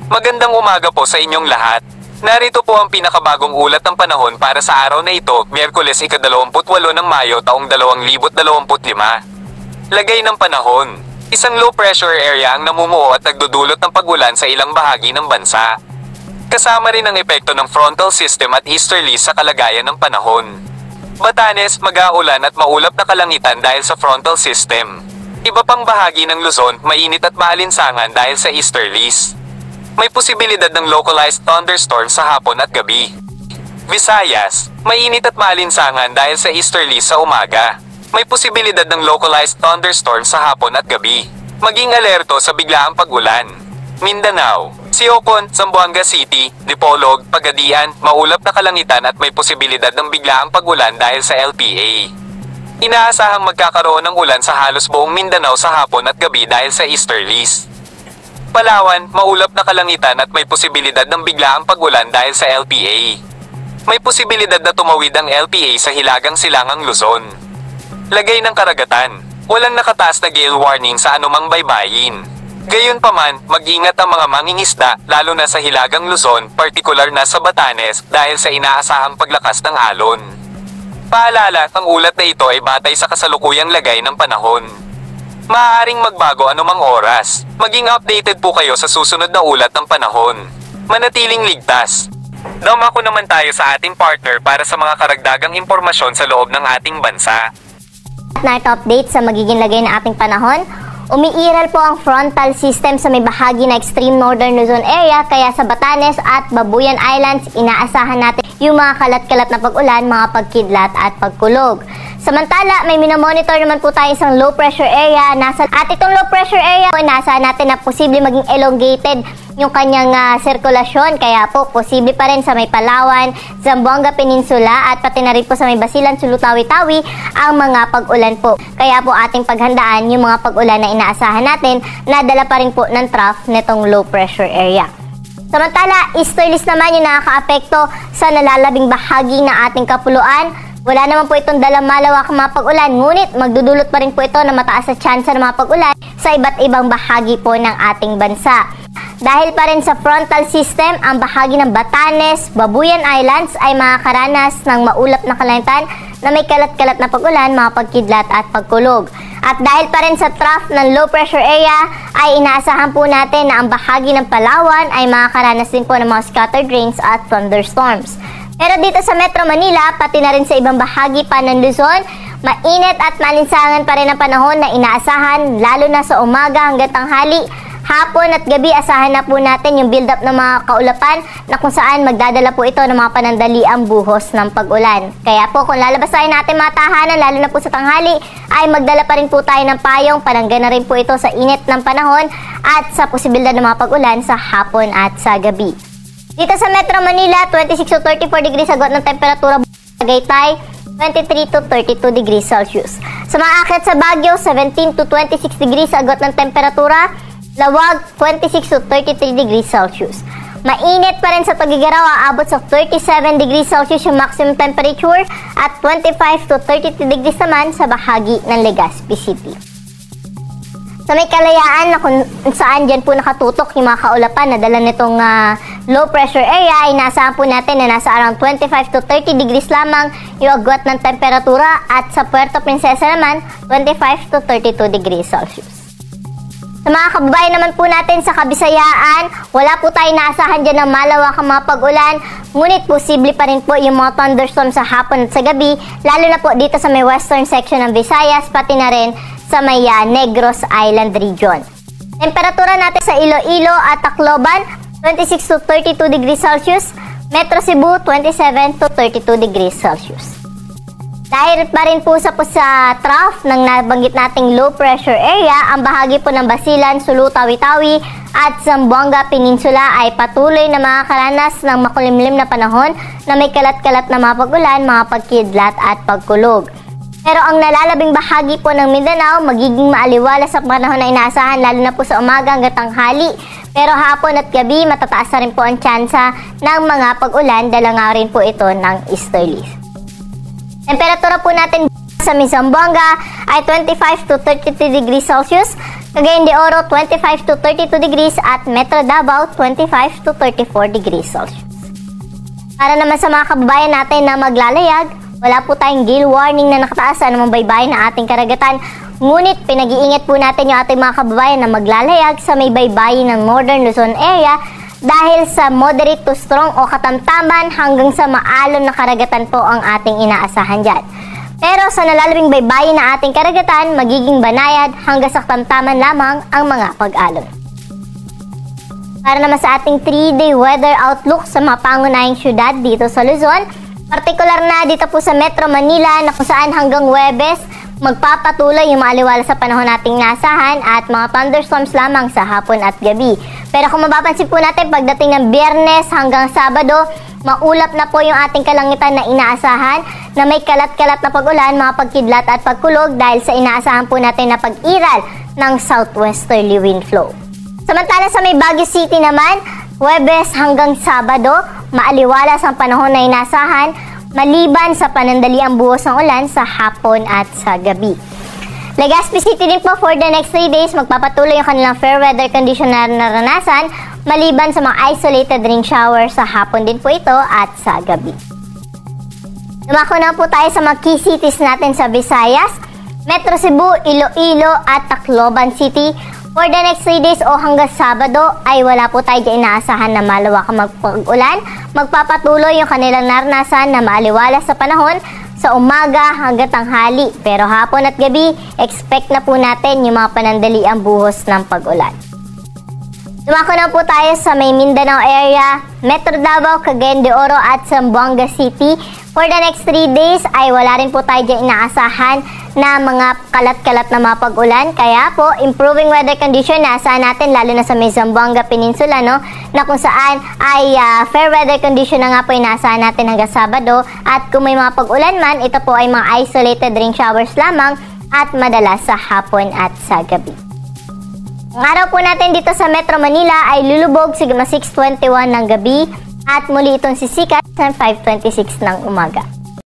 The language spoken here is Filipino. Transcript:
Magandang umaga po sa inyong lahat. Narito po ang pinakabagong ulat ng panahon para sa araw na ito, Miyerkules ika-28 ng Mayo taong 2025. Lagay ng panahon. Isang low pressure area ang namumuo at nagdudulot ng pag-ulan sa ilang bahagi ng bansa. Kasama rin ang epekto ng frontal system at easterlies sa kalagayan ng panahon. Batanes, mag-aulan at maulap na kalangitan dahil sa frontal system. Iba pang bahagi ng Luzon, mainit at maalinsangan dahil sa easterlies. May posibilidad ng localized thunderstorm sa hapon at gabi. Visayas, mainit at maalinsangan dahil sa easterlies sa umaga. May posibilidad ng localized thunderstorm sa hapon at gabi. Maging alerto sa biglaang pag-ulan. Mindanao, Siocon, Zamboanga City, Dipolog, Pagadian, maulap na kalangitan at may posibilidad ng biglaang pag-ulan dahil sa LPA. Inaasahang magkakaroon ng ulan sa halos buong Mindanao sa hapon at gabi dahil sa easterlies. Palawan, maulap na kalangitan at may posibilidad ng biglaang pag-ulan dahil sa LPA. May posibilidad na tumawid ang LPA sa Hilagang Silangang Luzon. Lagay ng karagatan, walang nakataas na gale warning sa anumang baybayin. Gayunpaman, mag-ingat ang mga mangingisda, lalo na sa Hilagang Luzon, partikular na sa Batanes, dahil sa inaasahang paglakas ng alon. Paalala, ang ulat na ito ay batay sa kasalukuyang lagay ng panahon. Maaaring magbago anumang oras. Maging updated po kayo sa susunod na ulat ng panahon. Manatiling ligtas. Dumako naman tayo sa ating partner para sa mga karagdagang impormasyon sa loob ng ating bansa. Night update sa magiging lagay ng ating panahon. Umiiral po ang frontal system sa may bahagi na extreme northern Luzon area, kaya sa Batanes at Babuyan Islands, inaasahan natin yung mga kalat-kalat na pag-ulan, mga pagkidlat at pagkulog. Samantala, may minomonitor naman po tayo isang low pressure area. At itong low pressure area, inaasahan natin na posible maging elongated yung kanyang sirkulasyon. Kaya po, posible pa rin sa may Palawan, Zamboanga Peninsula at pati na rin po sa may Basilan, Sulu, Tawi-Tawi ang mga pag-ulan po. Kaya po ating paghandaan yung mga pag-ulan na inaasahan natin na dala pa rin po ng trough nitong low pressure area. Samantala, easterlies naman yung nakaka-apekto sa nalalabing bahagi ng ating kapuluan. Wala naman po itong dalang malawak mga pag-ulan, ngunit magdudulot pa rin po ito na mataas na tsansa ng mga pag-ulan sa iba't ibang bahagi po ng ating bansa. Dahil pa rin sa frontal system, ang bahagi ng Batanes, Babuyan Islands ay makakaranas ng maulap na kalangitan na may kalat-kalat na pag-ulan, mga pagkidlat at pagkulog. At dahil pa rin sa trough ng low pressure area, ay inaasahan po natin na ang bahagi ng Palawan ay makakaranas din po ng mga scattered rains at thunderstorms. Pero dito sa Metro Manila, pati na rin sa ibang bahagi pa ng Luzon, mainit at malinsangan pa rin ang panahon na inaasahan, lalo na sa umaga hanggang tanghali. Hapon at gabi, asahan na po natin yung build-up ng mga kaulapan na kung saan magdadala po ito ng mga panandaliang buhos ng pag-ulan. Kaya po kung lalabas tayo natin mga tahanan, lalo na po sa tanghali, ay magdala pa rin po tayo ng payong. Panangga na rin po ito sa init ng panahon at sa posibilidad ng mga pag-ulan sa hapon at sa gabi. Dito sa Metro Manila, 26 to 34 degrees agad ng temperatura. Tagaytay, 23 to 32 degrees Celsius. Sa mga akit sa Baguio, 17 to 26 degrees agad ng temperatura. Lawag, 26 to 33 degrees Celsius. Mainit pa rin sa Tugigaraw, aabot sa 37 degrees Celsius yung maximum temperature at 25 to 32 degrees naman sa bahagi ng Legazpi City. Sa may Kalayaan na kung saan dyan po nakatutok yung mga kaulapan na dala nitong low pressure area, ay nasaan po natin na nasa around 25 to 30 degrees lamang yung agwat ng temperatura, at sa Puerto Princesa naman 25 to 32 degrees Celsius. Sa mga kababayan naman po natin sa Kabisayaan, wala po tayo naasahan dyan ng malawakang mga pag-ulan, ngunit posible pa rin po yung mga thunderstorm sa hapon at sa gabi, lalo na po dito sa may western section ng Visayas, pati na rin sa may Negros Island region. Temperatura natin sa Iloilo at Tacloban, 26 to 32 degrees Celsius. Metro Cebu, 27 to 32 degrees Celsius. Dahil pa rin po sa trough ng nabanggit nating low pressure area, ang bahagi po ng Basilan, Sulu, Tawi-Tawi at Zamboanga Peninsula ay patuloy na makakaranas ng makulimlim na panahon na may kalat-kalat na mga pag-ulan, mga pagkidlat at pagkulog. Pero ang nalalabing bahagi po ng Mindanao, magiging maaliwalas sa panahon na inaasahan, lalo na po sa umaga hanggang tanghali. Pero hapon at gabi, matataas na rin po ang tsansa ng mga pag-ulan, dala nga rin po ito ng easterlies. Temperatura po natin sa Zamboanga ay 25 to 33 degrees Celsius. Cagayan de Oro 25 to 32 degrees at Metro Davao 25 to 34 degrees Celsius. Para naman sa mga kababayan natin na maglalayag, wala po tayong gale warning na nakataas sa anumang baybayin ng ating karagatan. Ngunit pinag-iingat po natin yung ating mga kababayan na maglalayag sa may baybayin ng Northern Luzon area dahil sa moderate to strong o katamtaman hanggang sa maalon na karagatan po ang ating inaasahan dyan. Pero sa nalalabing baybayin ng ating karagatan, magiging banayad hanggang sa katamtaman lamang ang mga pag-alon. Para naman sa ating 3-day weather outlook sa mga pangunahing syudad dito sa Luzon, partikular na dito po sa Metro Manila na kung saan hanggang Huwebes, magpapatuloy yung maaliwala sa panahon nating nasahan at mga thunderstorms lamang sa hapon at gabi. Pero kung mapapansin po natin, pagdating ng Biyernes hanggang Sabado, maulap na po yung ating kalangitan na inaasahan na may kalat-kalat na pag-ulan, mga pagkidlat at pagkulog dahil sa inaasahan po natin na pag-iral ng southwesterly wind flow. Samantala sa may Baguio City naman, Huwebes hanggang Sabado, maaliwalas ang panahon na inaasahan maliban sa panandaliang buhos ng ulan sa hapon at sa gabi. Legazpi City din po for the next 3 days, magpapatuloy yung kanilang fair weather condition na naranasan maliban sa mga isolated rain shower sa hapon din po ito at sa gabi. Dumako na po tayo sa mga key cities natin sa Visayas, Metro Cebu, Iloilo at Tacloban City. For the next 3 days o hanggang Sabado ay wala po tayo dyan inaasahan na malawak ang magpag-ulan. Magpapatuloy yung kanilang naranasan na maaliwalas sa panahon sa umaga hanggang tanghali. Pero hapon at gabi, expect na po natin yung mga panandaliang buhos ng pag-ulan. Dumako na po tayo sa may Mindanao area, Metro Davao, Cagayan de Oro at Zamboanga City. For the next 3 days ay wala rin po tayo dyan inaasahan na mga kalat-kalat na mga pag-ulan. Kaya po, improving weather condition na asahan natin lalo na sa may Zamboanga Peninsula, no? Na kung saan ay fair weather condition na nga po inaasahan natin hanggang Sabado. At kung may mga pag-ulan man, ito po ay mga isolated rain showers lamang at madalas sa hapon at sa gabi. Ang araw po natin dito sa Metro Manila ay lulubog sigma 6:21 ng gabi at muli itong sisikat ng 5:26 ng umaga.